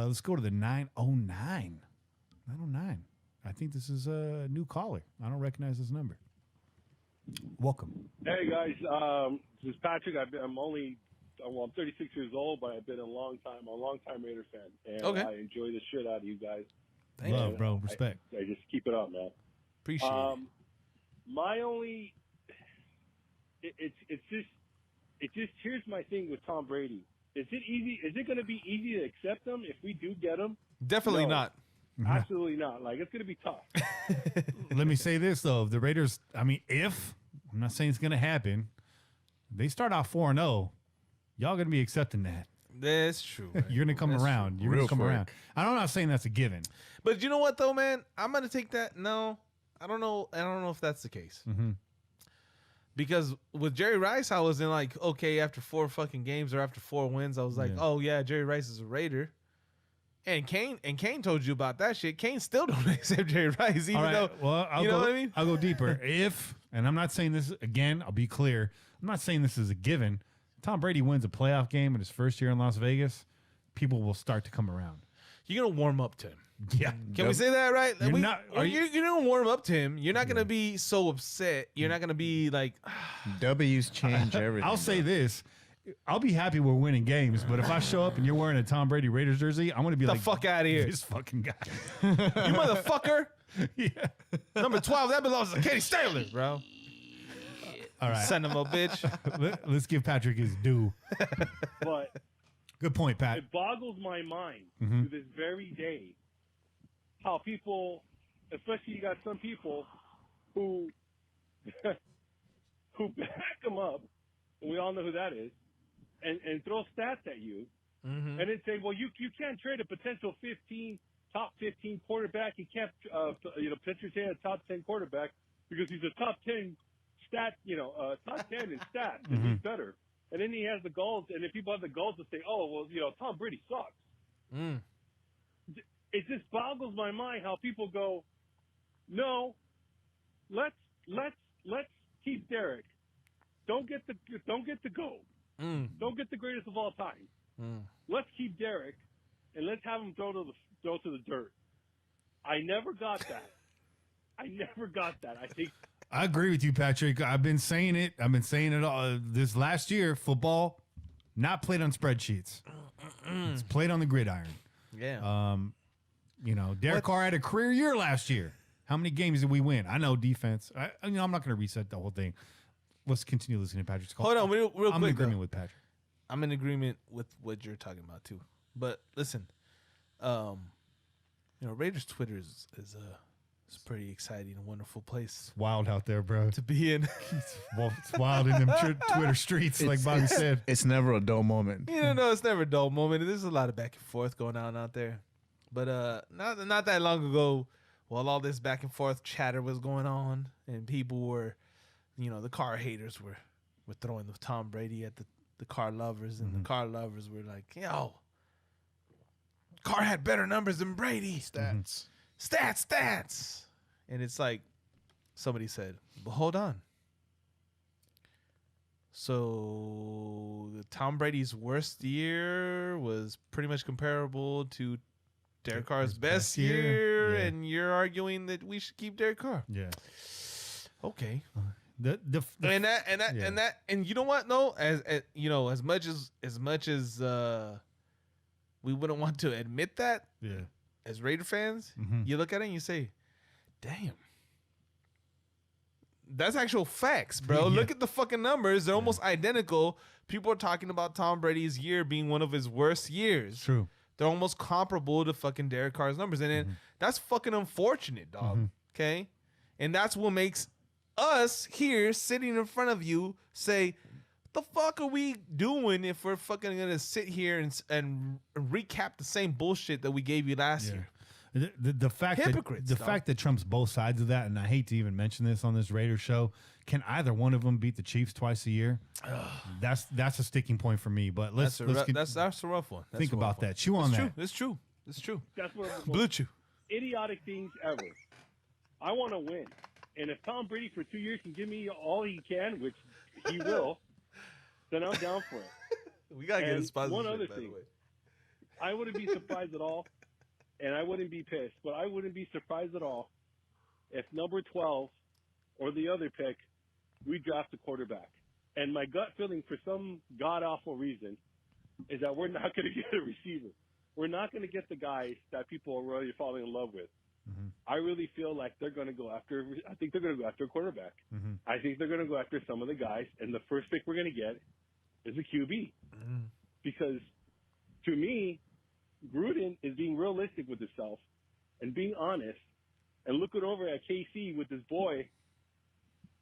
Let's go to the 909. 909. I think this is a new caller. I don't recognize this number. Welcome. Hey guys, this is Patrick. I'm 36 years old, but I've been a long time Raider fan, and I enjoy the shit out of you guys. Thank you, bro. Respect. I just keep it up, man. Appreciate it. My only, it's just here's my thing with Tom Brady. Is it easy? Is it going to be easy to accept him if we do get him? Definitely not. Absolutely not. Like, it's going to be tough. Let me say this, though. If the Raiders, I'm not saying it's going to happen, they start out 4-0, y'all going to be accepting that. That's true. You're going to come around. You're going to come around. I'm not saying that's a given. But you know what, though, man? I'm going to take that. No, I don't know. I don't know if that's the case. Mm-hmm. Because with Jerry Rice, I was in like, okay, after 4 fucking games or after 4 wins, I was like, oh, yeah, Jerry Rice is a Raider. And Kane told you about that shit. Kane still don't accept Jerry Rice, even though, you know what I mean? I'll go deeper. And I'm not saying this, again, I'll be clear. I'm not saying this is a given. Tom Brady wins a playoff game in his first year in Las Vegas, people will start to come around. You're going to warm up to him. Yeah. Can we say that, right? You're you're going to warm up to him. You're not going to be so upset. You're not going to be like... W's change everything. I'll say this. I'll be happy we're winning games, but if I show up and you're wearing a Tom Brady Raiders jersey, I'm going to be like... the fuck out of here. This fucking guy. You motherfucker. Yeah. Number 12, that belongs to Katie Staley, bro. All right. Send him a bitch. Let's give Patrick his due. But good point, Pat. It boggles my mind to this very day how people, especially you got some people who who back them up, and we all know who that is, and throw stats at you, and then say, well, you can't trade a potential top 15 quarterback. You can't potentially trade a top 10 quarterback because he's a top 10 top 10 in stats, and he's better. And then he has the goals, and then people have the goals to say, oh, well, Tom Brady sucks. It just boggles my mind how people go, no, let's keep Derek. Don't get the GOAT. Don't get the greatest of all time. Let's keep Derek, and let's have him throw to the dirt. I never got that. I agree with you, Patrick. I've been saying it all this last year. Football, not played on spreadsheets. It's played on the gridiron. Yeah. Derek Carr had a career year last year. How many games did we win? I know defense. I'm not going to reset the whole thing. Let's continue listening to Patrick's call. Hold on, real quick. I'm in agreement with Patrick. I'm in agreement with what you're talking about too. But listen, Raiders Twitter is it's a pretty exciting and wonderful place. It's wild out there, bro. To be in. It's wild in them Twitter streets, like Bobby said. It's never a dull moment. No, it's never a dull moment. There's a lot of back and forth going on out there. But not that long ago, while all this back and forth chatter was going on, and people were, the Carr haters were throwing the Tom Brady at the Carr lovers, and the Carr lovers were like, yo, Carr had better numbers than Brady. Stats. Stats. And it's like somebody said, but hold on. So Tom Brady's worst year was pretty much comparable to Derek Carr's best year, and you're arguing that we should keep Derek Carr. Yeah. Okay. And you know what? No, as much as we wouldn't want to admit that. Yeah. As Raider fans, you look at it and you say, damn. That's actual facts, bro. Yeah. Look at the fucking numbers. They're almost identical. People are talking about Tom Brady's year being one of his worst years. True. They're almost comparable to fucking Derek Carr's numbers. And then that's fucking unfortunate, dog. Okay? And that's what makes us here sitting in front of you say, the fuck are we doing if we're fucking gonna sit here and recap the same bullshit that we gave you last year? The fact that trumps both sides of that, and I hate to even mention this on this Raider show, can either one of them beat the Chiefs twice a year? That's a sticking point for me. But that's a rough one. Think about that. Chew on that. It's true. That's one of the Blue chew. idiotic things ever. I want to win, and if Tom Brady for 2 years can give me all he can, which he will. Then I'm down for it. We gotta get a sponsorship. One other by thing. the way. I wouldn't be surprised at all, and I wouldn't be pissed, but I wouldn't be surprised at all if number 12 or the other pick, we draft a quarterback. And my gut feeling, for some god-awful reason, is that we're not going to get a receiver. We're not going to get the guys that people are really falling in love with. Mm-hmm. I really feel like they're going to go after – I think they're going to go after a quarterback. Mm-hmm. I think they're going to go after some of the guys, and the first pick we're going to get is a QB. Mm-hmm. Because to me, Gruden is being realistic with himself and being honest and looking over at KC with this boy,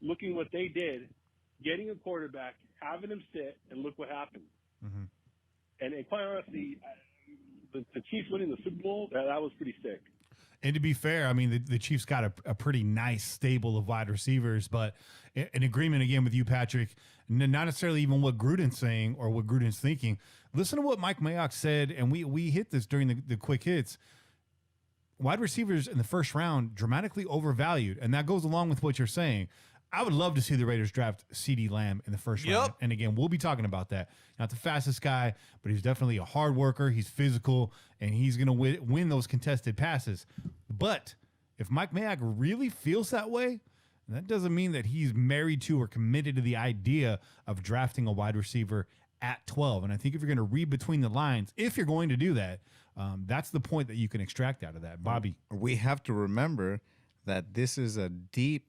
looking what they did, getting a quarterback, having him sit, and look what happened. Mm-hmm. And quite honestly, the Chiefs winning the Super Bowl, that was pretty sick. And to be fair, I mean, the Chiefs got a pretty nice stable of wide receivers, but in agreement again with you, Patrick, not necessarily even what Gruden's saying or what Gruden's thinking. Listen to what Mike Mayock said, and we hit this during the quick hits. Wide receivers in the first round dramatically overvalued, and that goes along with what you're saying. I would love to see the Raiders draft CeeDee Lamb in the first round. And again, we'll be talking about that. Not the fastest guy, but he's definitely a hard worker. He's physical, and he's going to win those contested passes. But if Mike Mayock really feels that way, that doesn't mean that he's married to or committed to the idea of drafting a wide receiver at 12. And I think if you're going to read between the lines, if you're going to do that, that's the point that you can extract out of that. Bobby. We have to remember that this is a deep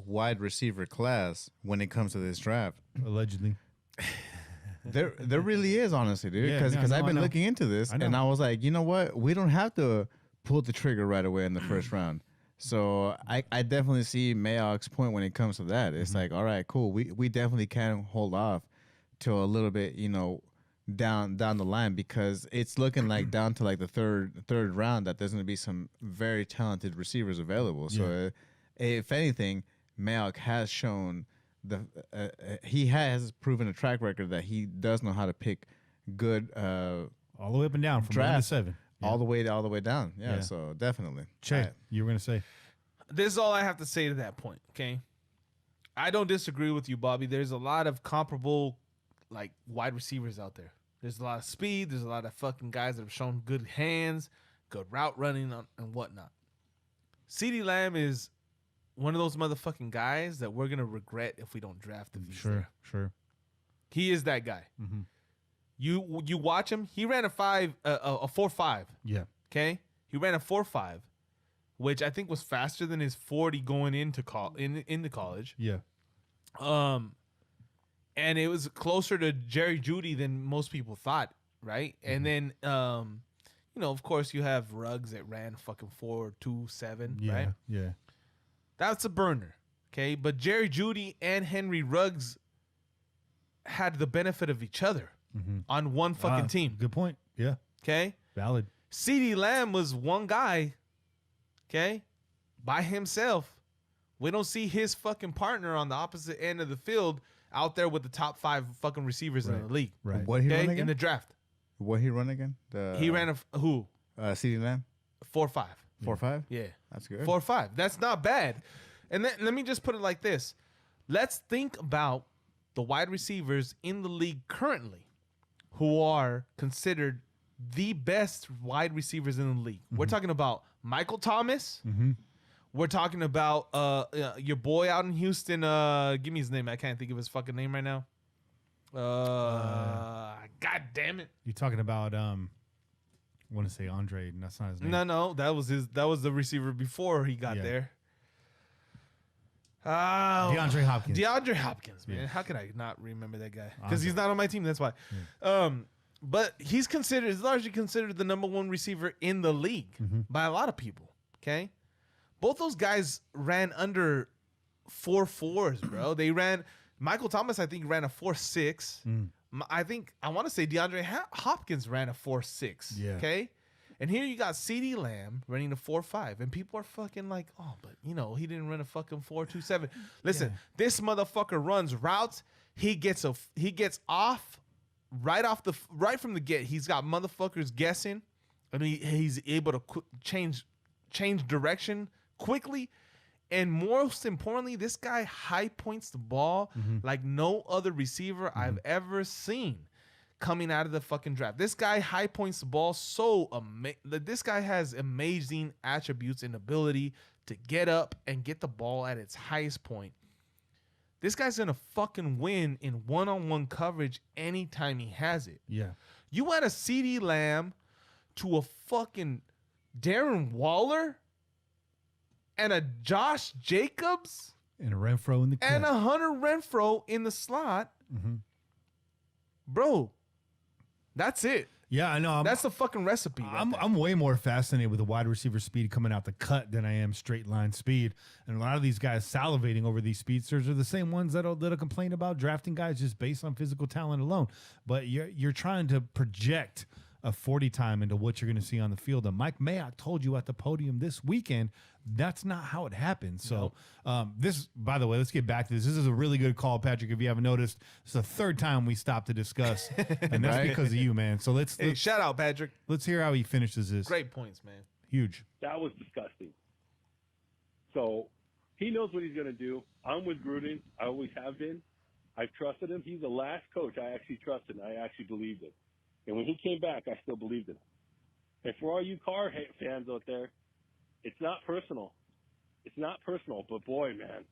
wide receiver class when it comes to this draft. Allegedly. There really is, honestly, dude. Because I've been looking into this, and I was like, you know what? We don't have to pull the trigger right away in the first round. So I definitely see Mayock's point when it comes to that. It's like, all right, cool. We definitely can hold off till a little bit, down the line, because it's looking like down to like the third round that there's going to be some very talented receivers available. So if anything, Mayock has shown he has proven a track record that he does know how to pick good all the way up and down from 1 to 7. Yeah. All the way down. Yeah. So definitely. Che, you were going to say? This is all I have to say to that point, okay? I don't disagree with you, Bobby. There's a lot of comparable like wide receivers out there. There's a lot of speed. There's a lot of fucking guys that have shown good hands, good route running and whatnot. CeeDee Lamb is one of those motherfucking guys that we're going to regret if we don't draft him. Sure. He is that guy. Mm-hmm. You watch him. He ran a 4.5. Yeah. Okay? He ran a 4.5, which I think was faster than his 40 going into college. Yeah. And it was closer to Jerry Jeudy than most people thought, right? Mm-hmm. And then of course you have Ruggs that ran fucking 4.27, right? Yeah. That's a burner, okay? But Jerry Jeudy and Henry Ruggs had the benefit of each other on one fucking team. Good point. Yeah. Okay? Valid. CeeDee Lamb was one guy, okay, by himself. We don't see his fucking partner on the opposite end of the field out there with the top 5 fucking receivers in the league. Right. What he run again? In the draft. What he run again? He ran who? CeeDee Lamb? 4.5. 4.5? Yeah. That's good. 4.5. That's not bad. And then, let me just put it like this. Let's think about the wide receivers in the league currently who are considered the best wide receivers in the league. Mm-hmm. We're talking about Michael Thomas. Mm-hmm. We're talking about your boy out in Houston. Give me his name. I can't think of his fucking name right now. God damn it. You're talking about I want to say Andre. That's not his name. No, that was the receiver before he got there. DeAndre Hopkins, man. Yeah. How can I not remember that guy? Because he's not on my team. That's why. Yeah. But he's largely considered the number 1 receiver in the league by a lot of people. Okay, both those guys ran under 4.4s, bro. They ran. Michael Thomas, I think, ran a 4.6. I want to say DeAndre Hopkins ran a 4.6. Yeah. Okay. And here you got CeeDee Lamb running a 4.5, and people are fucking like, oh, but he didn't run a fucking 4.27. Listen, this motherfucker runs routes. He gets off right from the get. He's got motherfuckers guessing, and he's able to change direction quickly. And most importantly, this guy high points the ball like no other receiver I've ever seen. coming out of the fucking draft. This guy high points the ball so this guy has amazing attributes and ability to get up and get the ball at its highest point. This guy's gonna fucking win in one-on-one coverage anytime he has it. Yeah. You add a CeeDee Lamb to a fucking Darren Waller and a Josh Jacobs and a Renfro in the cut. and a Hunter Renfro in the slot. Bro, that's it. Yeah, I know. That's the fucking recipe. I'm way more fascinated with the wide receiver speed coming out the cut than I am straight line speed. And a lot of these guys salivating over these speedsters are the same ones that'll complain about drafting guys just based on physical talent alone. But you're trying to project a 40 time into what you're going to see on the field. And Mike Mayock told you at the podium this weekend, that's not how it happens. So this, by the way, let's get back to this. This is a really good call, Patrick. If you haven't noticed, it's the third time we stopped to discuss, and that's because of you, man. So let's shout out, Patrick. Let's hear how he finishes this. Great points, man. Huge. That was disgusting. So he knows what he's going to do. I'm with Gruden. I always have been. I've trusted him. He's the last coach I actually trusted, and I actually believed him. And when he came back, I still believed in him. And for all you Carr fans out there, it's not personal. It's not personal, but boy, man,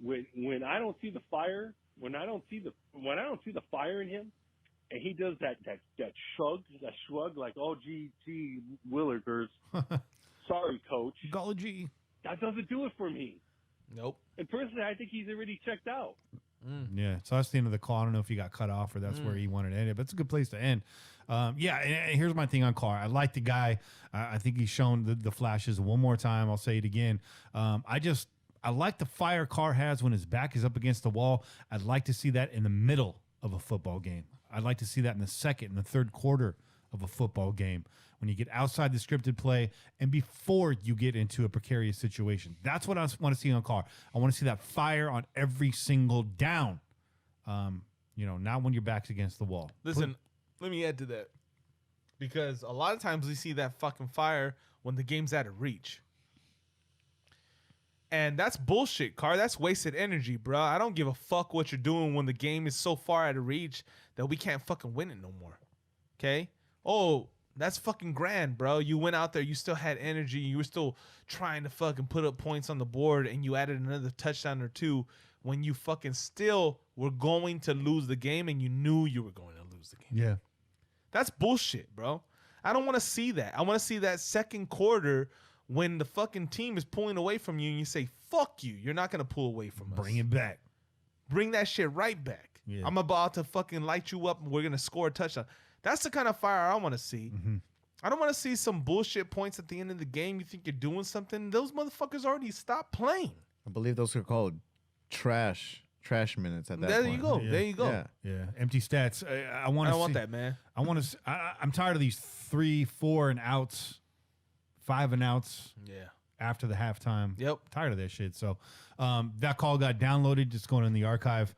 when I don't see the fire, when I don't see the fire in him, and he does that shrug like, oh gee Willikers, sorry coach, Golly, that doesn't do it for me. Nope. And personally, I think he's already checked out. Yeah, so that's the end of the call. I don't know if he got cut off or that's where he wanted to end it, but it's a good place to end. Yeah, and here's my thing on Carr. I like the guy. I think he's shown the flashes one more time. I'll say it again. I like the fire Carr has when his back is up against the wall. I'd like to see that in the middle of a football game. I'd like to see that in the second and the third quarter of a football game, when you get outside the scripted play and before you get into a precarious situation. That's what I want to see on Carr. I want to see that fire on every single down. Not when your back's against the wall. Listen, let me add to that. Because a lot of times we see that fucking fire when the game's out of reach. And that's bullshit, Carr. That's wasted energy, bro. I don't give a fuck what you're doing when the game is so far out of reach that we can't fucking win it no more. Okay? Oh, that's fucking grand, bro. You went out there, you still had energy, you were still trying to fucking put up points on the board, and you added another touchdown or two when you fucking still were going to lose the game and you knew you were going to lose the game. Yeah. That's bullshit, bro. I don't want to see that. I want to see that second quarter when the fucking team is pulling away from you and you say, fuck you. You're not going to pull away from us. Bring it back. Bring that shit right back. Yeah. I'm about to fucking light you up and we're going to score a touchdown. That's the kind of fire I want to see. Mm-hmm. I don't want to see some bullshit points at the end of the game. You think you're doing something. Those motherfuckers already stopped playing. I believe those are called trash minutes at that There point. you go. Yeah. There you go. Yeah. Empty stats. I want that, man. I want to. I'm tired of these 3, 4 and outs, 5 and outs. Yeah. After the halftime. Yep. Tired of that shit. So that call got downloaded. Just going in the archive.